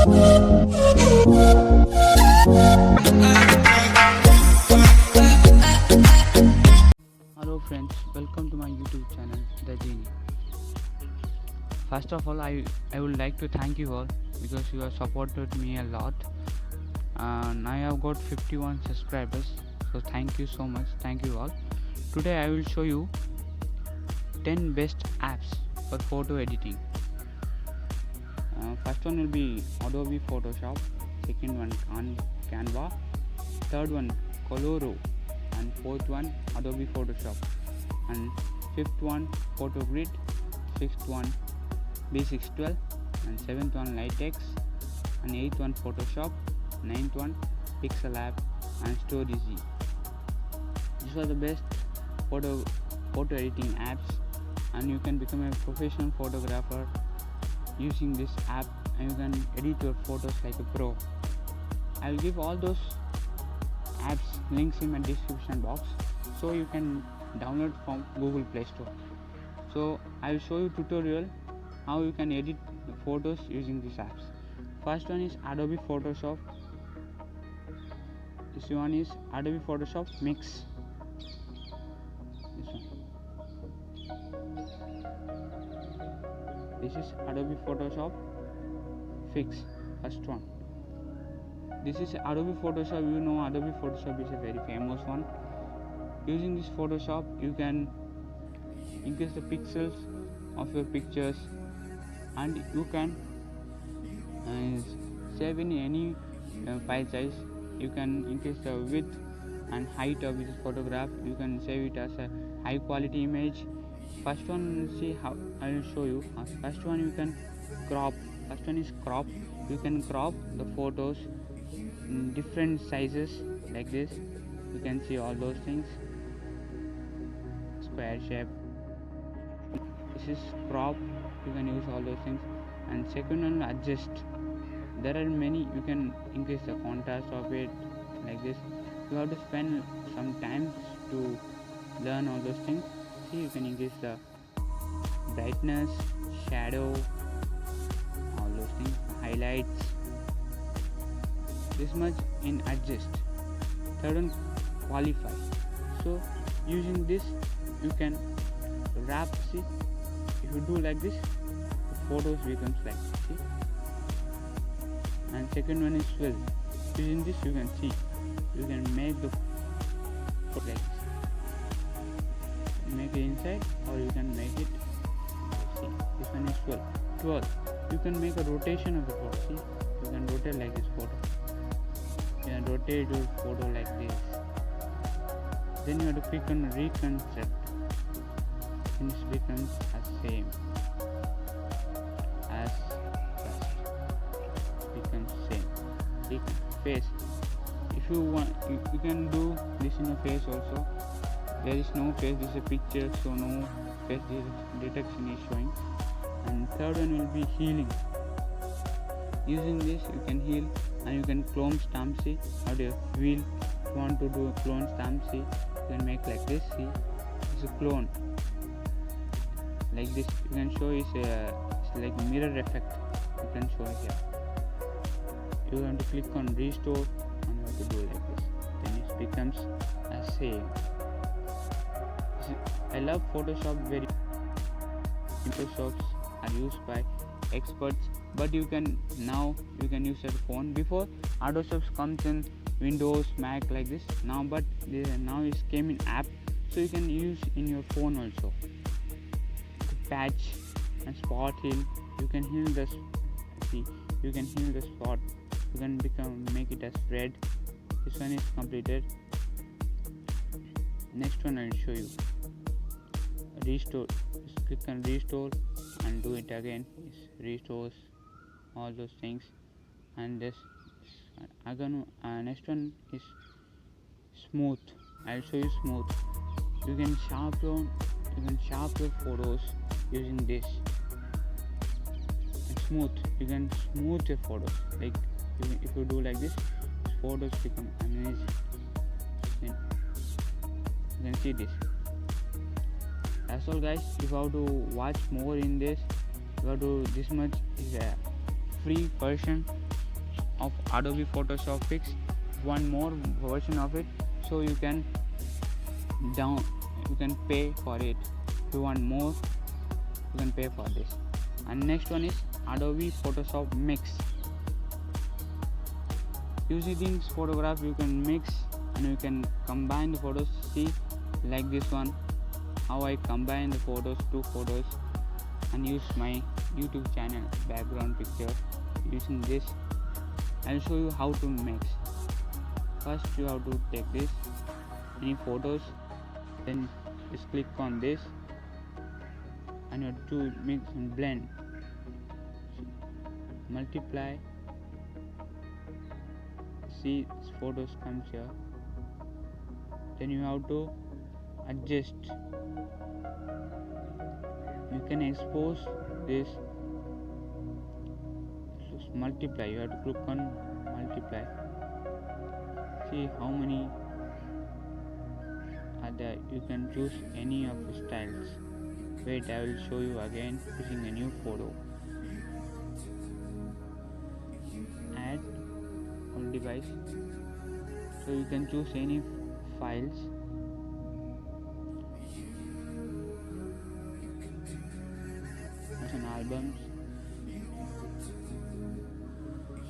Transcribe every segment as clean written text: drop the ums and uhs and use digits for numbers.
Hello friends, welcome to my YouTube channel, The GENIE. First of all, I would like to thank you all because you have supported me a lot. And I have got 51 subscribers, so thank you so much. Thank you all. Today I will show you 10 best apps for photo editing. First one will be Adobe Photoshop, second one CANVA, third one KOLORO, and fourth one Adobe Photoshop, and fifth one PhotoGrid, sixth one B612, and seventh one Lightex, and eighth one Photoshop, ninth one Pixel app, and StoryZ. These are the best photo editing apps, and you can become a professional photographer using this app, and you can edit your photos like a pro. I will give all those apps links in my description box, so you can download from Google Play Store. So I will show you tutorial how you can edit the photos using these apps. First one is Adobe Photoshop. This one is Adobe Photoshop Mix. This one. This is Adobe Photoshop Fix. First one. This is Adobe Photoshop. You know Adobe Photoshop is a very famous one. Using this Photoshop, you can increase the pixels of your pictures, and you can save in any file size. You can increase the width and height of this photograph. You can save it as a high quality image. First one, see how I will show you. First one, you can crop. First one is crop. You can crop the photos in different sizes like this. You can see all those things. Square shape. This is crop. You can use all those things. And second one, adjust. There are many. You can increase the contrast of it like this. You have to spend some time to learn all those things. See, you can increase the brightness, shadow, all those things, highlights. This much in adjust. Third one, qualify. So using this, you can wrap. See, if you do like this, the photos becomes like this. See. And second one is swell. Using this, you can see, you can make the photo like this. Make it inside, or you can make it. See, this one is 12. You can make a rotation of the photo. See, you can rotate like this photo. You can rotate your photo like this. Then you have to click on reconstruct. And this becomes as same as first. Becomes same. See, face. If you want, you can do this in a face also. There is no face, this is a picture, so no face detection is showing. And third one will be healing. Using this, you can heal, and you can clone stamp. See, how do you feel? If you want to do a clone stamp, see, you can make like this. See, it's a clone like this. You can show it's like mirror effect. You can show here. You have to click on restore, and you have to do like this. Then it becomes a same. I love Photoshop very. Photoshops are used by experts, but you can use your phone. Before, Photoshop comes in Windows, Mac like this. Now it came in app, so you can use in your phone also. Patch and spot heal. You can heal the You can heal the spot. You can make it as red. This one is completed. Next one I will show you. Restore. Just click on restore and do it again. It restores all those things. And this next one is smooth. I'll show you smooth. You can sharp your photos using this. And smooth. You can smooth your photos. Like if you do like this, photos become amazing. You can see this. That's all guys. If you have to watch more in this, you have to, this much is a free version. of Adobe Photoshop Pics, one more version of it, so you can pay for it. If you want more, you can pay for this. And next one is Adobe Photoshop Mix. Using this photograph, you can mix and you can combine the photos. See, like this one, how I combine the photos, two photos, and use my YouTube channel background picture. Using this, I'll show you how to mix. First, you have to take this any photos, then just click on this and you have to mix and blend, multiply. See, photos comes here, then you have to adjust. You can expose this, multiply. You have to click on multiply. See how many are there. You can choose any of the styles. Wait, I will show you again using a new photo. Add on device. So you can choose any files. As an albums.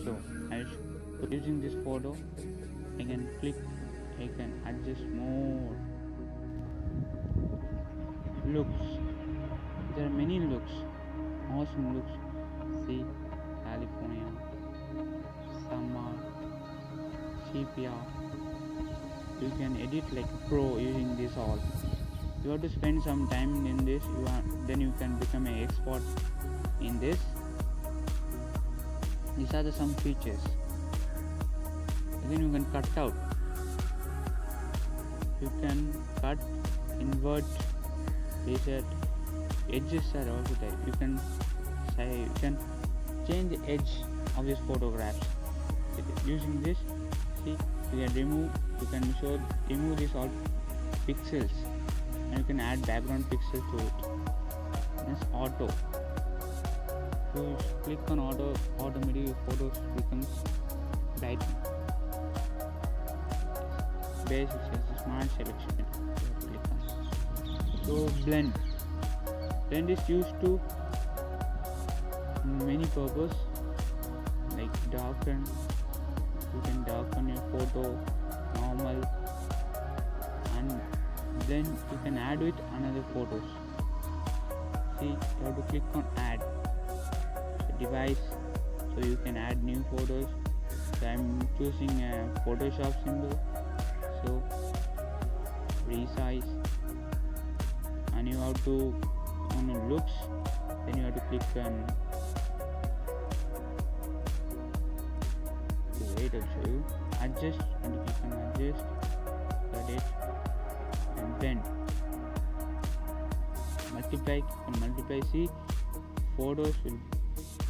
So using this photo, I can click, I can adjust more looks. There are many looks, awesome looks. See, California, summer, sepia. You can edit like a pro using this all. You have to spend some time in this. Then you can become an expert in this. These are some features. Then you can cut out. You can cut, invert, reset. Edges are also there. You can change the edge of this photographs. Using this, see, you can remove this all pixels, and you can add background pixels to it. This auto. You click on auto, automatically your photos becomes bright. Base is smart selection. Click on. So blend. Blend is used to many purpose, like darken. You can darken your photo, normal, and then you can add with another photos. See, you have to click on add. Device, so you can add new photos. So I'm choosing a Photoshop symbol, so resize, and you have to on looks, then you have to click on wait, I'll show you adjust, and you click on adjust, edit, and blend, multiply. On multiply, see, photos will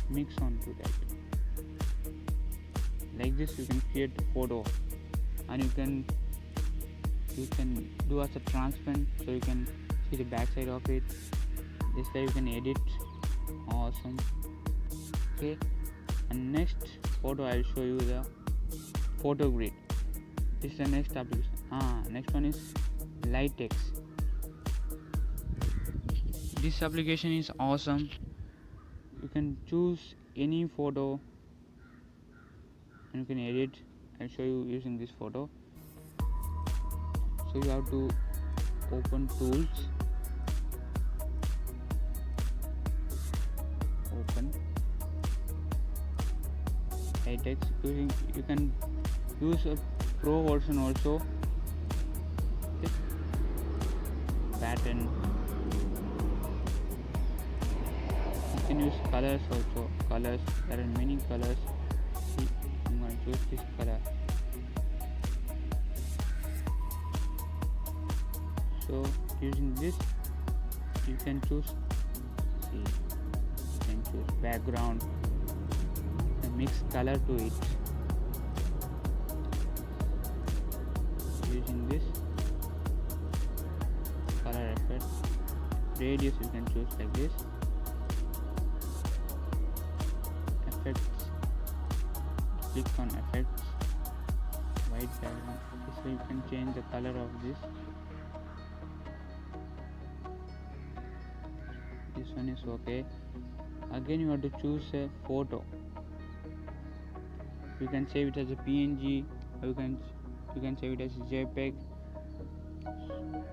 mix onto that. Like this, you can create a photo, and you can do as a transparent, so you can see the back side of it. This way you can edit. Awesome. Okay, and next photo I'll show you the photo grid. This is the next application. Next one is Lightex. This application is awesome. You can choose any photo and you can edit. I'll show you using this photo. So you have to open tools, open Lightex. You can use a pro version also. Okay. Pattern. You can use colors also. Colors, there are many colors. See, I'm going to choose this color. So using this, you can choose. See, you can choose background and mix color to it. Using this color effect, radius you can choose like this. Effects, click on effects, white background. So you can change the color of this. This one is okay. Again you have to choose a photo. You can save it as a PNG, or you can save it as a JPEG.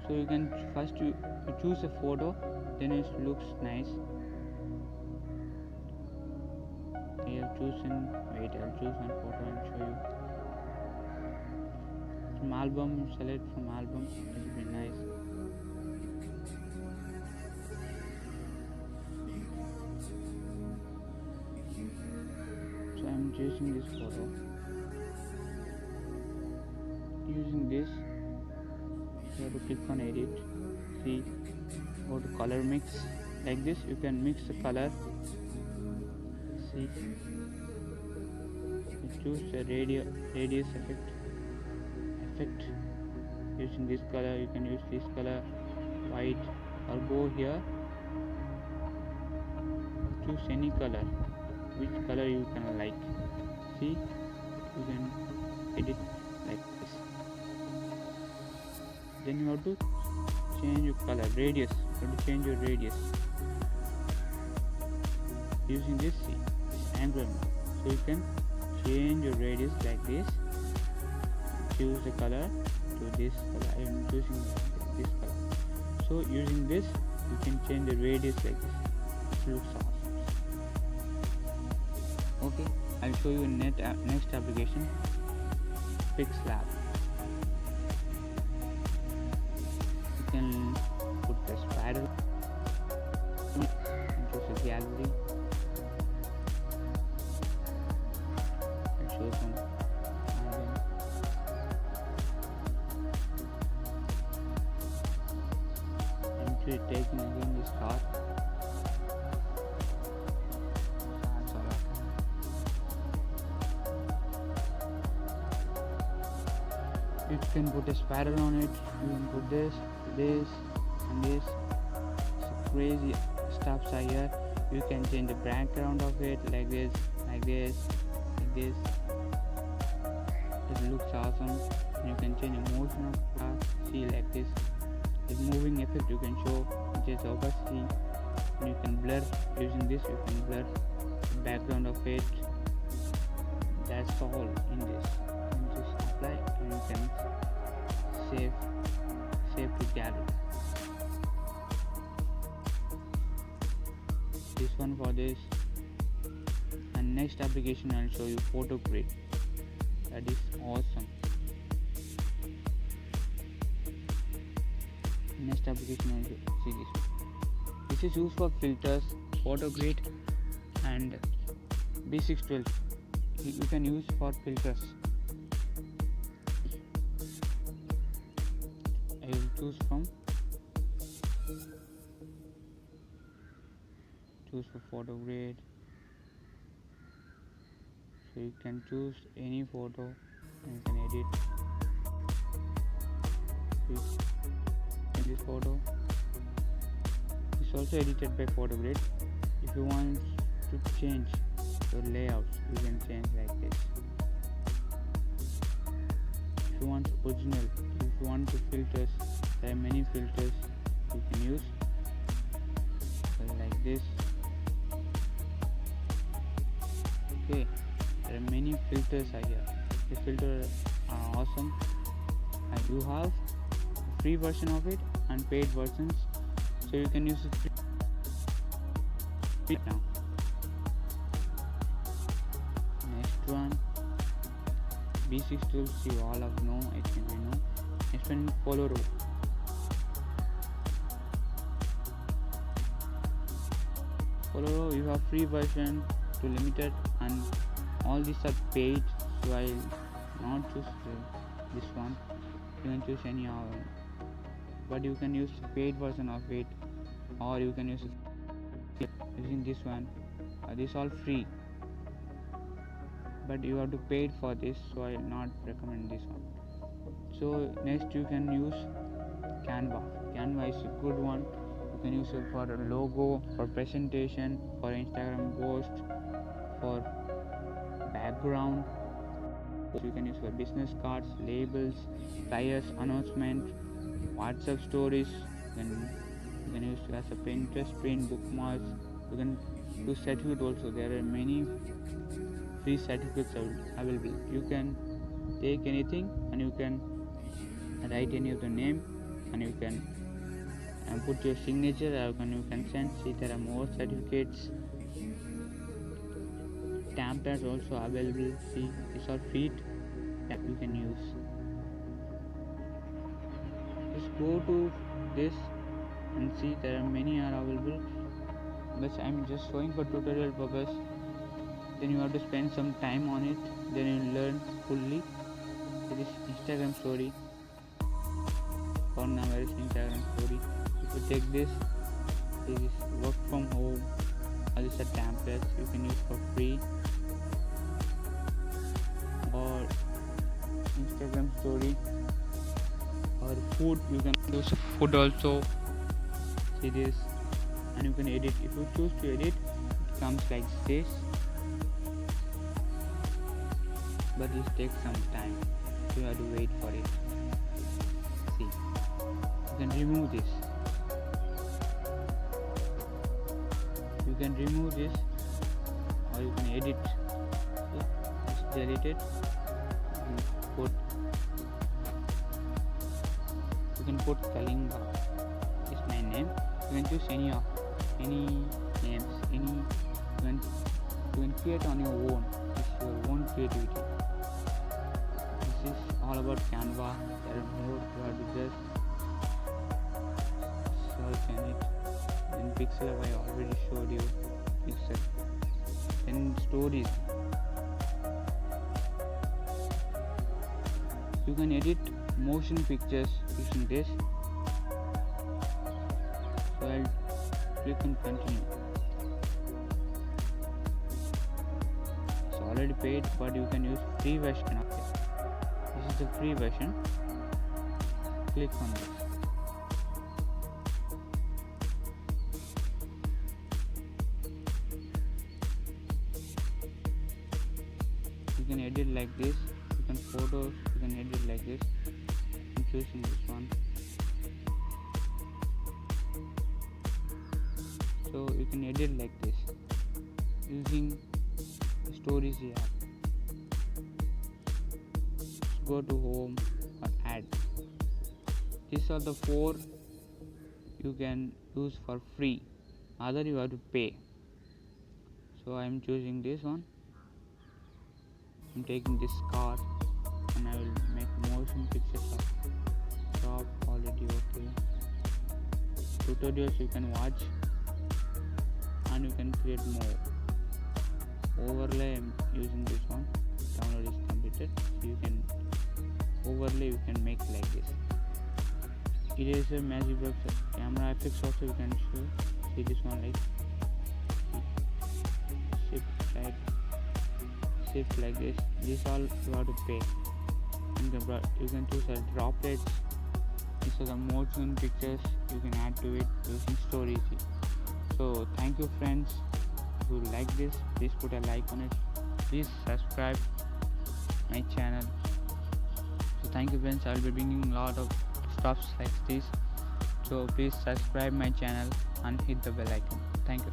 So you can first you choose a photo, then it looks nice. I have chosen, wait, I'll choose one photo and show you. From album, select from album, it will be nice. So I'm choosing this photo. Using this, you have to click on edit. See, go to color mix. Like this, you can mix the color. See, you choose the radius effect. Using this color, you can use this color, white, or go here. Choose any color, which color you can like. See, you can edit like this. Then you have to change your color, radius. You have to change your radius using this angle. So you can change your radius like this. Choose the color to this color. I am choosing this color. So using this, you can change the radius like this. It looks awesome. Okay, I'll show you next application, pics lab. You can put the spiral and choose a gallery. I'll show some. I'm taking again this car. You can put a spiral on it. You can put this, and this. It's crazy stuffs are here. You can change the background of it like this, like this, like this. It looks awesome. You can change the motion of the car. See, like this. This moving effect you can show, which is opacity. And you can blur. Using this, you can blur the background of it. That's all in this. You just apply and you can save to gallery. This one for this. And next application I'll show you, photo grid. That is awesome. Next application I'll see this one. This is used for filters, photo grid, and B612. You can use for filters. I will choose for photo grid. So you can choose any photo and you can edit this photo. It's also edited by photo grid. If you want to change your layouts, you can change like this. If you want original, if you want to filters, there are many filters you can use. Like this. Okay, there are many filters are here. These filters are awesome. And you have a free version of it and paid versions. So you can use it free now. Next one, B6 tools you all have know. I think I know. Next one, KOLORO. KOLORO, you have free version to limited, and all these are paid. So I'll not choose this one. You can choose any other, but you can use the paid version of it, or you can use it using this one. This all free, but you have to pay for this, so I will not recommend this one. So next you can use CANVA. CANVA is a good one. You can use it for a logo, for presentation, for Instagram post, for background, You can use for business cards, labels, flyers, announcements, WhatsApp stories. You can use as a Pinterest print, bookmarks. You can use certificate also. There are many free certificates available. You can take anything and you can write any of the name, and you can put your signature, and you can send. See, there are more certificates. Templates also available. See, these are free that you can use. Just go to this and see, there are many are available, but I'm just showing for tutorial purpose. Then you have to spend some time on it, then you learn fully. It is Instagram story, coronavirus Instagram story. If you take this is work from home, or these are templates you can use for free, or Instagram story, or food. You can use food also. See this, and you can edit. If you choose to edit, it comes like this, but it takes some time. You have to wait for it. See, you can remove this. You can remove this, or you can edit. See, just delete it. You can put Kalingaraj is my name. You can choose any names, you can create on your own. It's your own creativity. This is all about Canva. There are more. You have to just search in it. In Pixel, I already showed you Pixel. Then stories. You can edit motion pictures using this. So I'll click on continue. It's already paid, but you can use free version of it. This is the free version. Click on this. You can edit like this. You can photos. You can edit like this. I'm choosing this one. So you can edit like this using the stories app. Go to home or add. These are the 4 you can use for free. Other you have to pay. So I am choosing this one. I'm taking this card and I will make motion pictures of top quality. Okay. Tutorials you can watch, and you can create more. Overlay, I'm using this one. Download is completed. So you can overlay, you can make like this. Eraser, magic box, camera effects also you can show. See this one, like shift right, shift like this. This all you have to pay. You can choose a droplets. These are the motion pictures you can add to it using stories. So thank you friends. If you like this, please put a like on it. Please subscribe my channel. So thank you friends. I'll be bringing a lot of stuffs like this. So please subscribe my channel and hit the bell icon. Thank you.